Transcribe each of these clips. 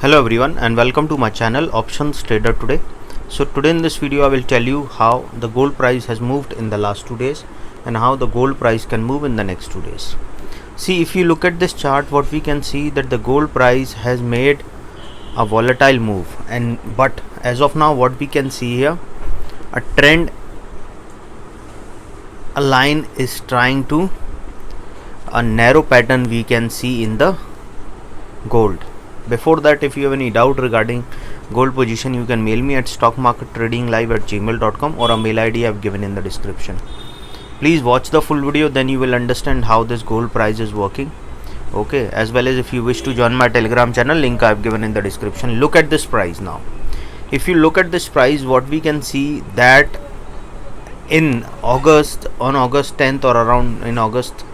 Hello everyone and welcome to my channel Options Trader Today. So today in this video I will tell you how the gold price has moved in the last 2 days and how the gold price can move in the next 2 days. See, if you look at this chart, what we can see that the gold price has made a volatile move, but as of now what we can see here, a trend, a line is trying to, a narrow pattern we can see in the gold. Before that, if you have any doubt regarding gold position, you can mail me at stockmarkettradinglive@gmail.com or a mail ID I have given in the description. Please watch the full video, then you will understand how this gold price is working. Okay, as well as if you wish to join my Telegram channel, link I have given in the description. Look at this price now. If you look at this price, what we can see that in August, on August 10th or around in August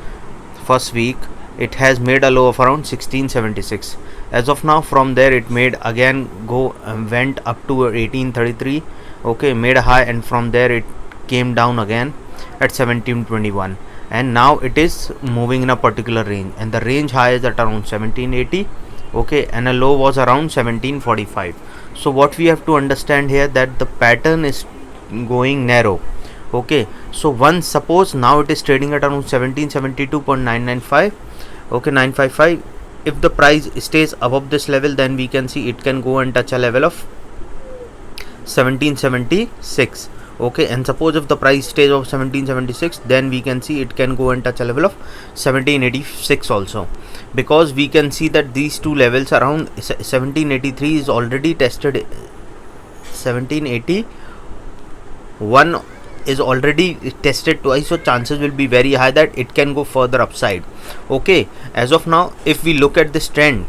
first week, it has made a low of around 1676. As of now, from there it made again went up to 1833. Okay, made a high, and from there it came down again at 1721, and now it is moving in a particular range, and the range high is at around 1780. Okay, and a low was around 1745. So what we have to understand here, that the pattern is going narrow. Okay, so once suppose now it is trading at around 1772.995. okay, 955. If the price stays above this level, then we can see it can go and touch a level of 1776. okay, and suppose if the price stays of 1776, then we can see it can go and touch a level of 1786 also, because we can see that these two levels around 1783 is already tested. 1781 is already tested twice, so chances will be very high that it can go further upside. Okay, as of now, if we look at this trend,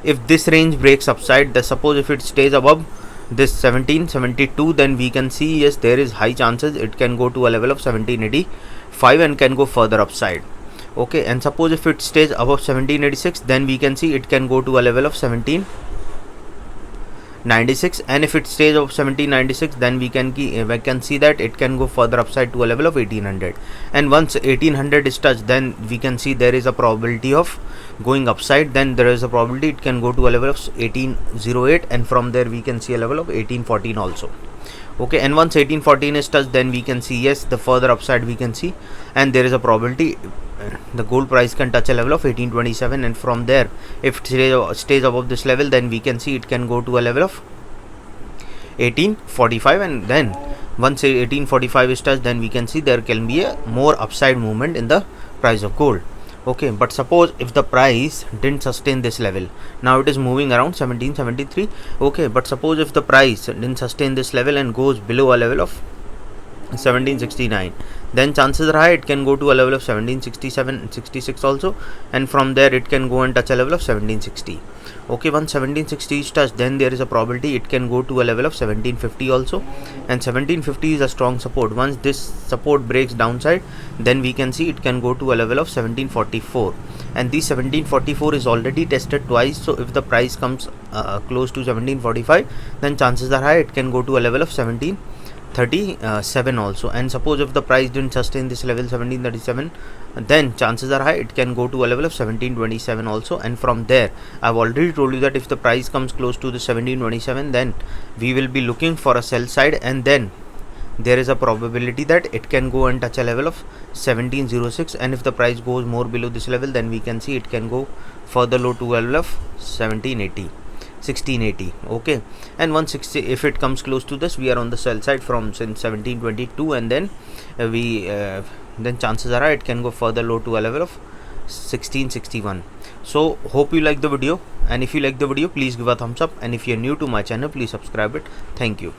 if this range breaks upside, suppose if it stays above this 1772, then we can see yes, there is high chances it can go to a level of 1785 and can go further upside. Okay, and suppose if it stays above 1786, then we can see it can go to a level of 1796, and if it stays of 1796, then we can see that it can go further upside to a level of 1800, and once 1800 is touched, then we can see there is a probability of going upside. Then there is a probability it can go to a level of 1808, and from there we can see a level of 1814 also. Okay, and once 1814 is touched, then we can see yes, the further upside we can see, and there is a probability the gold price can touch a level of 1827, and from there if it stays above this level, then we can see it can go to a level of 1845, and then once 1845 is touched, then we can see there can be a more upside movement in the price of gold. Okay, but suppose if the price didn't sustain this level, now it is moving around 1773. okay, but suppose if the price didn't sustain this level and goes below a level of 1769, then chances are high it can go to a level of 1767-66 also, and from there it can go and touch a level of 1760. okay, once 1760 is touched, then there is a probability it can go to a level of 1750 also, and 1750 is a strong support. Once this support breaks downside, then we can see it can go to a level of 1744, and this 1744 is already tested twice. So if the price comes close to 1745, then chances are high it can go to a level of 1737 also, and suppose if the price didn't sustain this level 1737, then chances are high it can go to a level of 1727 also, and from there I've already told you that if the price comes close to the 1727, then we will be looking for a sell side, and then there is a probability that it can go and touch a level of 1706, and if the price goes more below this level, then we can see it can go further low to a level of 1680. okay, and 160, if it comes close to this, we are on the sell side from since 1722, and then then chances are it can go further low to a level of 1661. So hope you like the video, and if you like the video, please give a thumbs up, and if you are new to my channel, please subscribe it. Thank you.